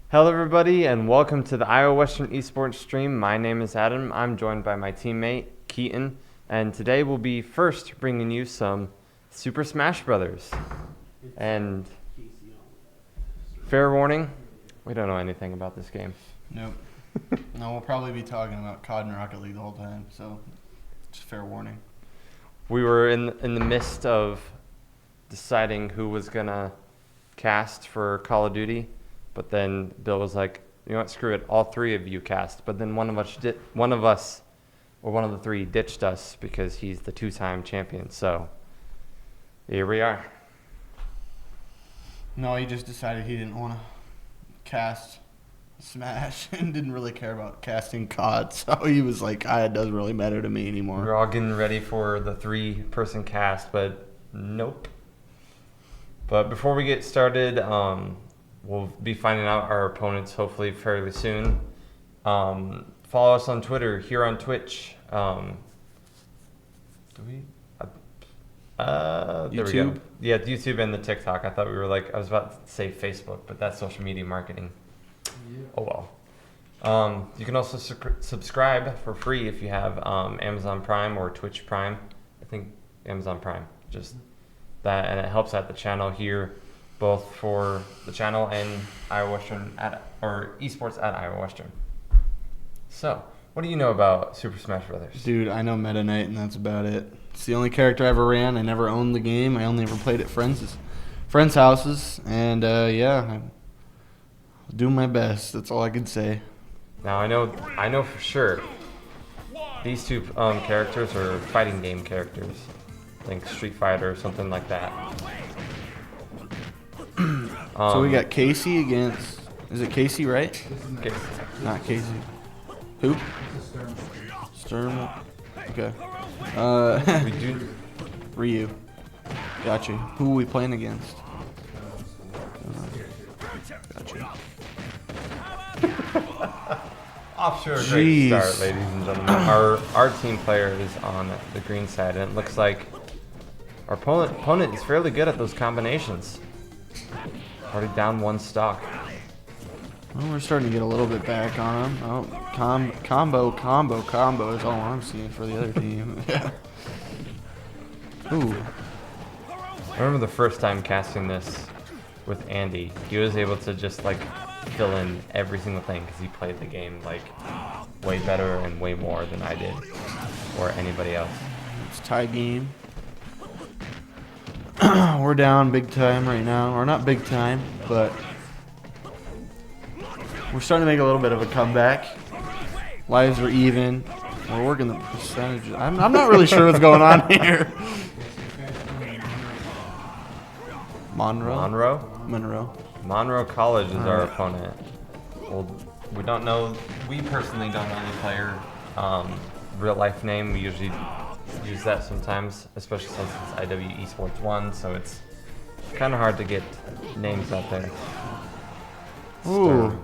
Hello everybody and welcome to the Iowa Western Esports stream. My name is Adam. I'm joined by my teammate Keaton, and today we'll be first bringing you some Super Smash Brothers. And fair warning, we don't know anything about this game. Nope. No, we'll probably be talking about COD and Rocket League the whole time, so just fair warning. We were in the midst of deciding who was gonna cast for Call of Duty. But then Bill was like, you know what, screw it, all three of you cast. But then one of the three ditched us because he's the two-time champion. So here we are. No, he just decided he didn't want to cast Smash and didn't really care about casting COD. So he was like, it doesn't really matter to me anymore. We're all getting ready for the three-person cast, but nope. But before we get started, we'll be finding out our opponents hopefully fairly soon. Follow us on Twitter, here on Twitch. Do we? There we go. Yeah, YouTube and the TikTok. I thought I was about to say Facebook, but that's social media marketing. Yeah. Oh well. You can also subscribe for free if you have Amazon Prime or Twitch Prime. I think Amazon Prime. Just that, and it helps out the channel here, both for the channel and Iowa Western esports at Iowa Western. So, what do you know about Super Smash Brothers? Dude, I know Meta Knight, and that's about it. It's the only character I ever ran. I never owned the game. I only ever played at friends' houses, and I'm doing my best. That's all I could say. Now I know for sure these two characters are fighting game characters, like Street Fighter or something like that. So we got Casey against. Is it Casey, right? Casey. Not Casey. Who? Sturm. Okay. We do. Ryu. Gotcha. Who are we playing against? Gotcha. Off to a great start, ladies and gentlemen. Our team player is on the green side, and it looks like our opponent is fairly good at those combinations. Already down one stock. Well, we're starting to get a little bit back on them. Oh, combo is all I'm seeing for the other team. Yeah. Ooh. I remember the first time casting this with Andy. He was able to just fill in every single thing because he played the game way better and way more than I did or anybody else. It's tie game. We're down big time right now. Or not big time, but we're starting to make a little bit of a comeback. Lives are even. We're working the percentages. I'm not really sure what's going on here. Monroe College is our opponent. Well, we don't know. We personally don't know the player real life name. We usually use that sometimes, especially since it's IW Esports 1, so it's kind of hard to get names out there. Ooh.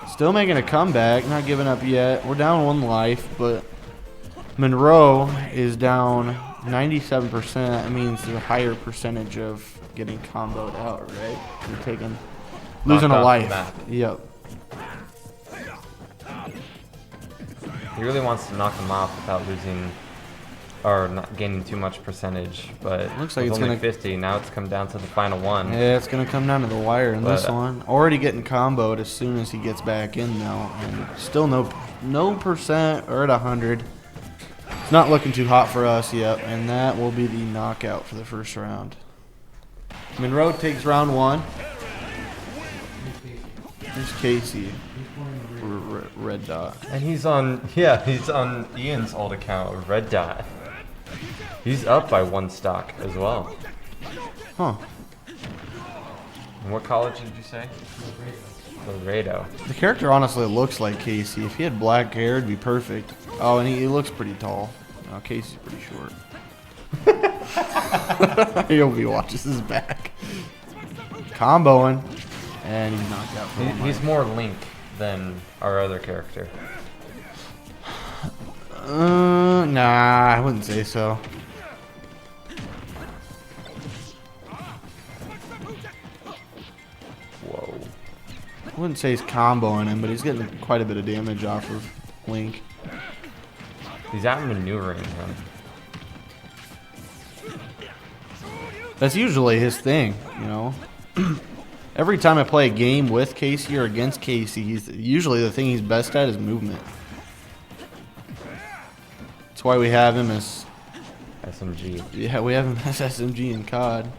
Still making a comeback, not giving up yet. We're down one life, but Monroe is down 97%. That means there's a higher percentage of getting comboed out, right? You're losing a life. Yep. He really wants to knock him off without losing or not gaining too much percentage, but it looks like it's only gonna 50. Now it's come down to the final one. Yeah, it's gonna come down to the wire in this one. Already getting comboed as soon as he gets back in now, and still no percent or at 100. It's not looking too hot for us yet, and that will be the knockout for the first round. Monroe takes round one. Here's Casey. Red Dot. And he's on Ian's old account, Red Dot. He's up by one stock as well. Huh. And what college did you say? Laredo. The character honestly looks like Casey. If he had black hair, it'd be perfect. Oh, and he looks pretty tall. No, Casey's pretty short. I hope he watches his back. Comboing. And he's knocked out. He's more Link than our other character. Nah, I wouldn't say so. Whoa. I wouldn't say he's comboing him, but he's getting quite a bit of damage off of Link. He's out maneuvering him. That's usually his thing, you know. Every time I play a game with Casey or against Casey, he's usually the thing he's best at is movement. That's why we have him as SMG. Yeah, we have him as SMG in COD.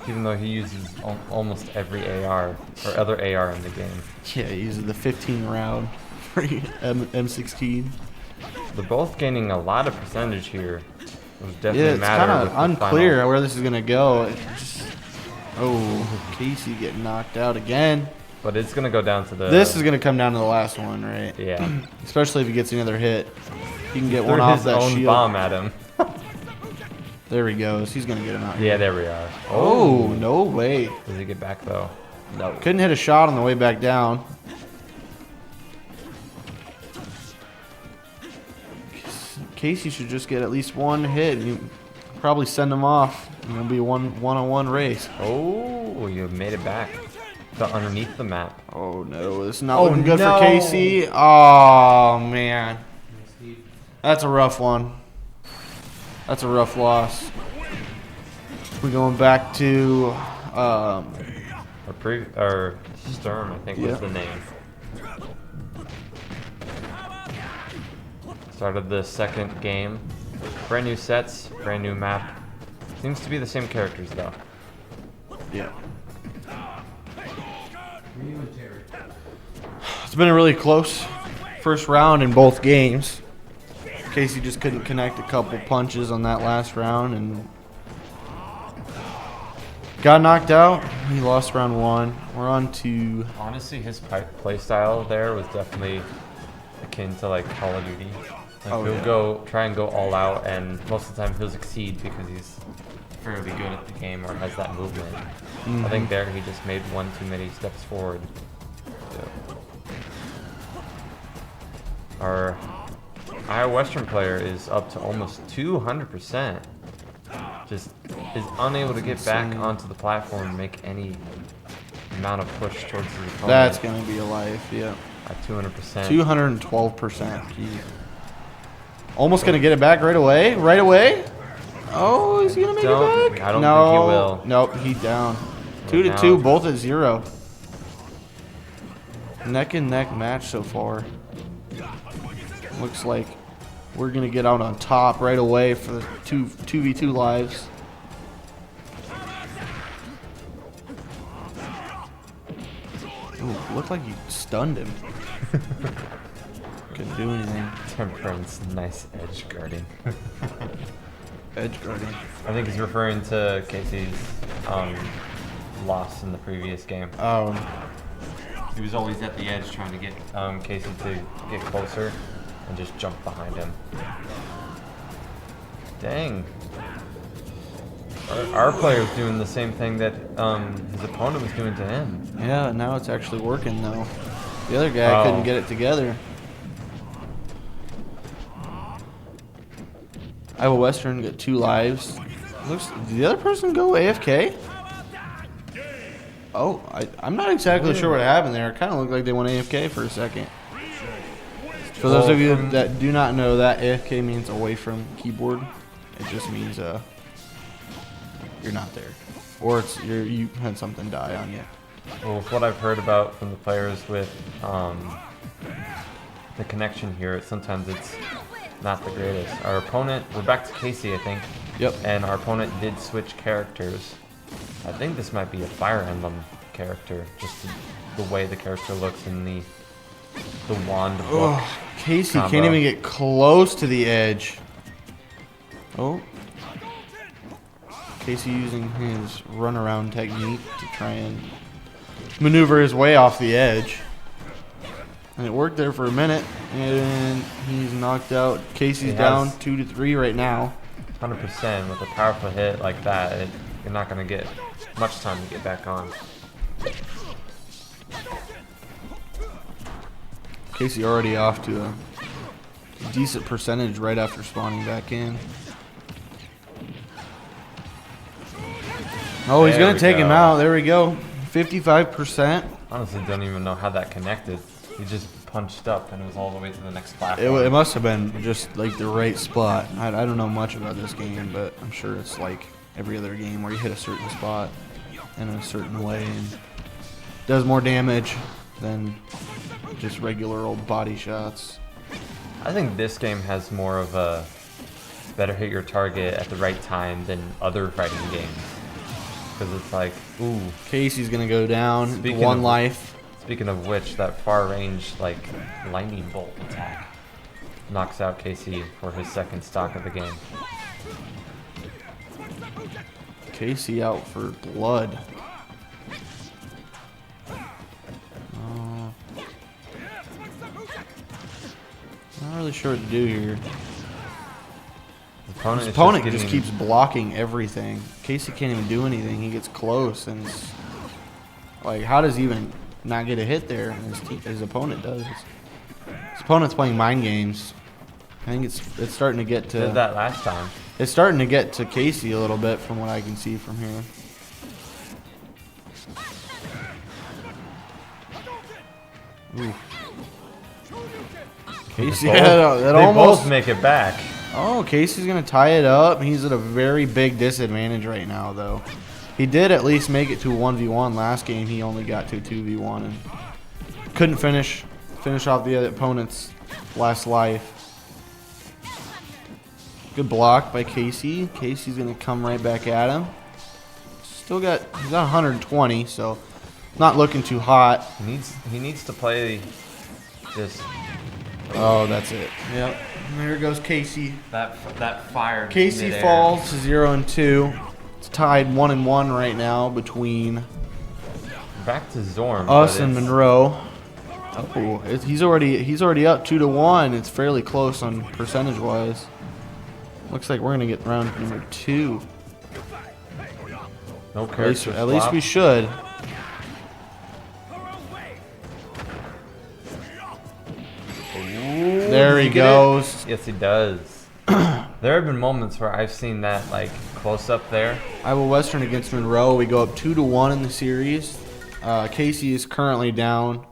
Even though he uses almost every AR or other AR in the game. Yeah, he uses the 15 round for M16. They're both gaining a lot of percentage here. It was definitely Yeah, it's kind of unclear final. where this is gonna go. Oh, Casey getting knocked out again. But it's gonna go down to the. This is gonna come down to the last one, right? Yeah. Especially if he gets another hit. He can get Threw one off his that own shield. bomb at him. There he goes. He's gonna get him out. Yeah, there we are. Oh, no way. Does he get back though? No. Couldn't hit a shot on the way back down. Casey should just get at least one hit. And you probably send him off. It'll be a one-on-one race. Oh, you made it back. To underneath the map. Oh no, this is not looking good no. for Casey. Oh man, that's a rough one. That's a rough loss. We're going back to Or Sturm, I think was the name. Started the second game. Brand new sets, brand new map. Seems to be the same characters though. Yeah. It's been a really close first round in both games. Casey just couldn't connect a couple punches on that last round and got knocked out. He lost round one. We're on to... Honestly, his play style there was definitely akin to like Call of Duty. Like he'll try and go all out, and most of the time he'll succeed because he's fairly good at the game or has that movement. I think there he just made one too many steps forward. Our Iowa Western player is up to almost 200%. Just is unable to get back onto the platform and make any amount of push towards his opponent. That's going to be a life, yeah. At 200%. 212%. Almost going to get it back right away. Right away. Oh, is he going to make it back? I don't think he will. Nope, he down. Well, 2-2, both at 0. Neck and neck match so far. Looks like we're going to get out on top right away for the 2v2 lives. Ooh, looked like he stunned him. Couldn't do anything. Temperance, nice edge guarding. Edge guarding. I think he's referring to Casey's loss in the previous game. Oh. He was always at the edge trying to get Casey to get closer and just jump behind him. Dang. Our player's doing the same thing that his opponent was doing to him. Yeah, now it's actually working though. The other guy couldn't get it together. Iowa Western got 2 lives. Did the other person go AFK? Oh, I'm not exactly sure what happened there. It kind of looked like they went AFK for a second. For those of you that do not know, that AFK means away from keyboard. It just means you're not there, or you had something die on you. Well, with what I've heard about from the players with the connection here, sometimes it's not the greatest. Our opponent, we're back to Casey, I think. Yep. And our opponent did switch characters. I think this might be a Fire Emblem character, just the way the character looks in the wand book. Oh, Casey combo. can't even get close to the edge. Oh. Casey using his runaround technique to try and maneuver his way off the edge. And it worked there for a minute, and he's knocked out. Casey's down 2-3 right now. 100% with a powerful hit like that, you're not going to get much time to get back on. Casey already off to a decent percentage right after spawning back in. Oh, he's going to take him out. There we go. 55%. Honestly, don't even know how that connected. He just punched up and it was all the way to the next platform. It must have been just like the right spot. I don't know much about this game, but I'm sure it's like every other game where you hit a certain spot in a certain way and does more damage than just regular old body shots. I think this game has more of a better hit your target at the right time than other fighting games. Because it's like, ooh. Casey's going to go down, one life. Speaking of which, that far range, like, lightning bolt attack knocks out Casey for his second stock of the game. Casey out for blood. Not really sure what to do here. His opponent just keeps blocking everything. Casey can't even do anything. He gets close and it's like, how does he even not get a hit there? And his opponent does. His opponent's playing mind games. I think it's starting to get to. Did that last time. It's starting to get to Casey a little bit from what I can see from here. Ooh. Casey, that they almost both make it back. Oh, Casey's going to tie it up. He's at a very big disadvantage right now, though. He did at least make it to a 1v1 last game. He only got to a 2v1 and couldn't finish off the other opponent's last life. Good block by Casey. Casey's going to come right back at him. He's got 120, so not looking too hot. He needs to play this. Oh, that's it. Yep. And there goes Casey. That fire. Casey mid-air. falls to 0-2. It's tied 1-1 right now between back to Zorm. us and Monroe. Oh, he's already up 2-1. It's fairly close on percentage wise. Looks like we're gonna get round number 2. No character. At least we should. There he goes. Yes, he does. There have been moments where I've seen that like close up there. Iowa Western against Monroe. We go up 2-1 in the series. Casey is currently down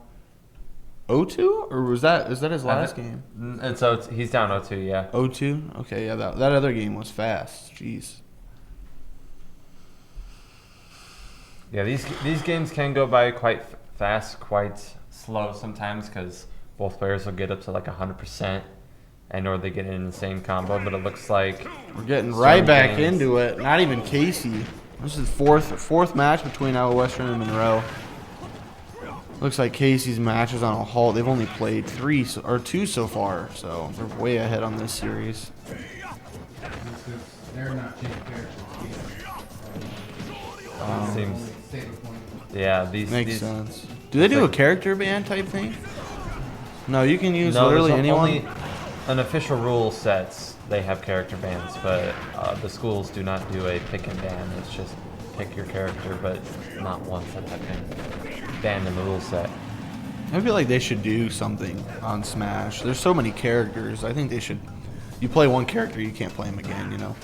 0-2, or is that his last game? And so he's down 0-2, yeah. 0-2. Okay, yeah. That other game was fast. Jeez. Yeah, these games can go by quite fast, quite slow sometimes because both players will get up to like 100%, or they get an insane combo. But it looks like we're getting right back into it. Not even Casey. This is fourth match between Iowa Western and Monroe. Looks like Casey's match is on a halt. They've only played 2 so far, so they're way ahead on this series. They're not changing characters. Seems. Yeah, these makes sense. Do they do a character ban type thing? No, you can use literally anyone. Only unofficial rule sets they have character bans, but the schools do not do a pick and ban. It's just pick your character, but not ones that have been banned in the rule set. I feel like they should do something on Smash. There's so many characters. I think they should. You play one character, you can't play him again. You know.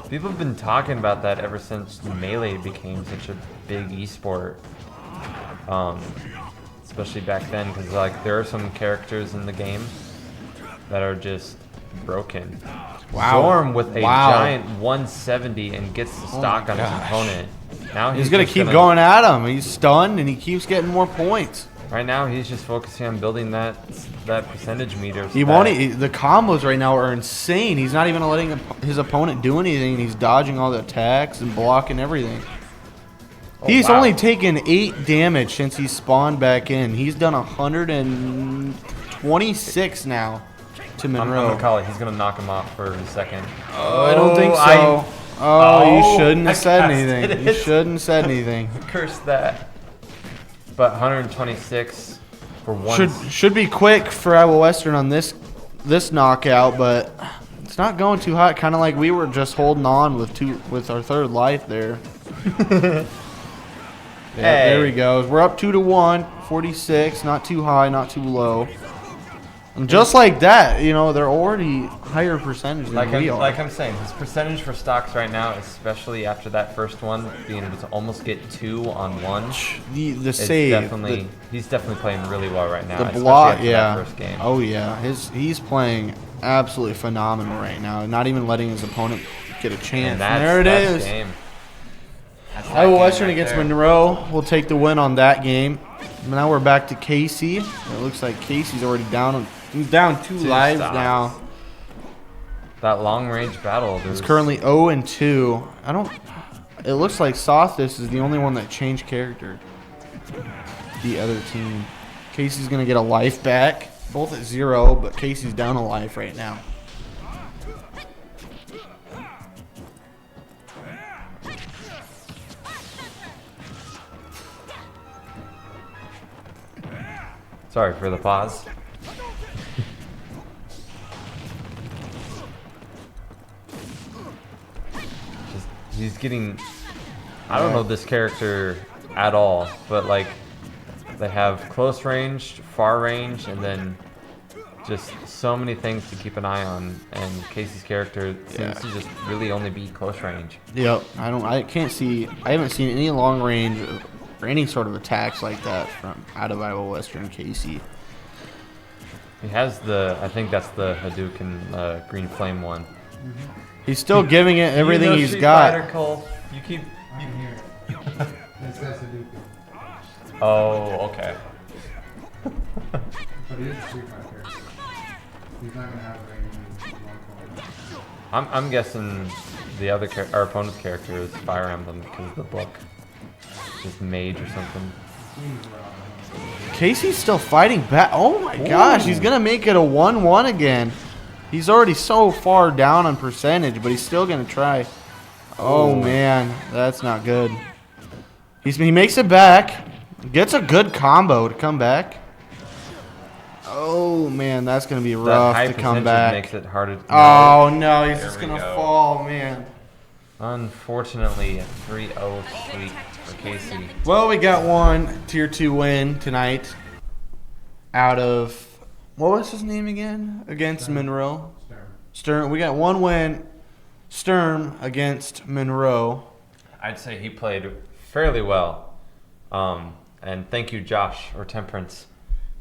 People have been talking about that ever since Melee became such a big esport. Especially back then, because like there are some characters in the game that are just broken. Wow. Zorm with a giant 170 and gets the stock on his opponent. Now he's gonna keep going at him. He's stunned and he keeps getting more points. Right now, he's just focusing on building that percentage meter. He won't. The combos right now are insane. He's not even letting his opponent do anything. He's dodging all the attacks and blocking everything. He's only taken 8 damage since he spawned back in. He's done 126 now to Monroe. I'm gonna call it. He's gonna knock him off for a second. Oh, I don't think so. You shouldn't have said anything. You shouldn't have said anything. Curse that. But 126 for one. Should be quick for Iowa Western on this knockout, but it's not going too hot. Kind of like we were just holding on with our third life there. Yeah, there we go. We're up 2-1, 46. Not too high, not too low. And just like that, they're already higher percentage than we are. Like I'm saying, his percentage for stocks right now, especially after that first one, being able to almost get 2 on 1. The save. He's definitely playing really well right now. The block, especially after that first game. Oh, yeah. He's playing absolutely phenomenal right now. Not even letting his opponent get a chance. And there it is. Game. Iowa Western against Monroe. We'll take the win on that game. Now we're back to Casey. It looks like Casey's already down. He's down 2 lives stocks. now. That long range battle. It's currently 0-2. It looks like Sothis is the only one that changed character. The other team. Casey's gonna get a life back. Both at 0, but Casey's down a life right now. Sorry for the pause. He's getting... I don't know this character at all, but like they have close range, far range, and then just so many things to keep an eye on. And Casey's character seems to just really only be close range. Yep. I haven't seen any long range or any sort of attacks like that from out of Iowa Western Casey. He has I think that's the Hadouken Green Flame one. He's still giving it everything he's got. Fighter, Cole. You keep... I'm here. This guy's Hadouken. Oh, okay. But he is a Street Fighter. He's not going to have very many long I'm guessing our opponent's character is Fire Emblem because of the book. Just Mage or something. Casey's still fighting back. Oh my gosh, he's going to make it a 1-1 again. He's already so far down on percentage, but he's still going to try. Oh man, that's not good. He makes it back. Gets a good combo to come back. Oh man, that's going to be rough to come back. Makes it harder. Oh no, he's just going to fall, man. Unfortunately, a 3-0 sweep for Casey. Well, we got one Tier 2 win tonight out of, what was his name again? Against Monroe? Sturm. We got one win, Sturm against Monroe. I'd say he played fairly well. And thank you, Josh, or Temperance,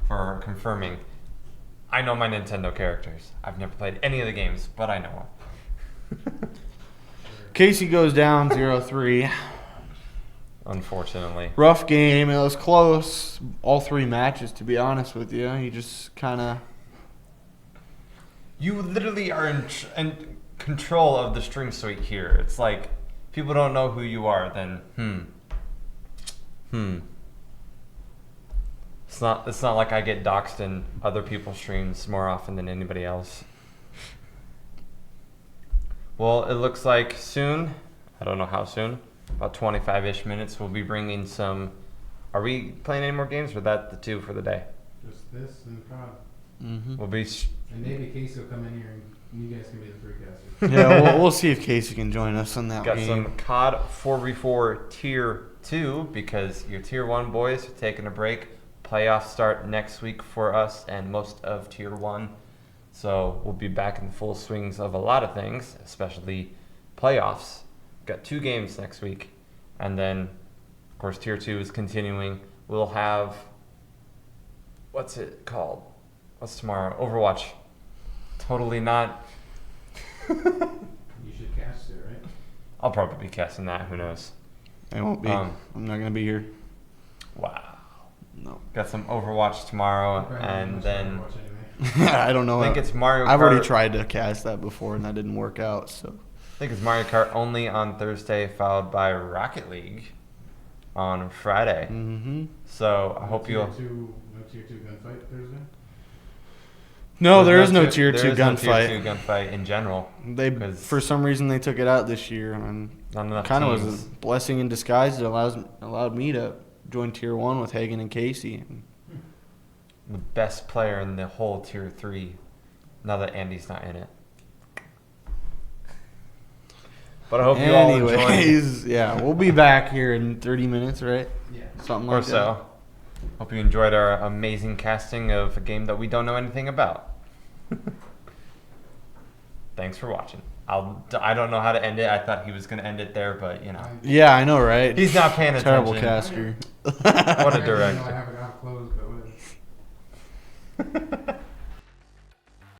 for confirming. I know my Nintendo characters. I've never played any of the games, but I know them. Casey goes down 0-3. Unfortunately. Rough game. It was close. All 3 matches, to be honest with you. He just kind of... You literally are in control of the stream suite here. It's like, people don't know who you are, then, It's not like I get doxxed in other people's streams more often than anybody else. Well, it looks like soon, I don't know how soon, about 25-ish minutes, we'll be bringing some... Are we playing any more games, or that the 2 for the day? Just this and COD. Mm-hmm. We'll be... And maybe Casey will come in here and you guys can be the 3 casters. Yeah, we'll see if Casey can join us on that Got game. some COD 4v4 Tier 2, because your Tier 1 boys are taking a break. Playoffs start next week for us and most of Tier 1. So we'll be back in full swings of a lot of things, especially playoffs. Got 2 games next week. And then, of course, Tier 2 is continuing. We'll have... What's it called? What's tomorrow? Overwatch. Totally not. You should cast it, right? I'll probably be casting that. Who knows? I won't be. I'm not going to be here. Wow. No. Got some Overwatch tomorrow, and then... I don't know. I think it's Mario Kart. I've already tried to cast that before, and that didn't work out. So I think it's Mario Kart only on Thursday, followed by Rocket League on Friday. Mm-hmm. So I hope you'll... No Tier 2 gunfight Thursday? No, there is no Tier 2 gunfight. There is no Tier 2 gunfight in general. For some reason, they took it out this year, and kind of was a blessing in disguise. It allowed me to join Tier 1 with Hagen and Casey. The best player in the whole Tier 3, now that Andy's not in it. But I hope you all enjoy. Yeah, we'll be back here in 30 minutes, right? Yeah. Something like that. Or so. Hope you enjoyed our amazing casting of a game that we don't know anything about. Thanks for watching. I don't know how to end it. I thought he was going to end it there, but, you know. Yeah, I know, right? He's not paying attention. Terrible caster. What a I director. have it out closed, but what is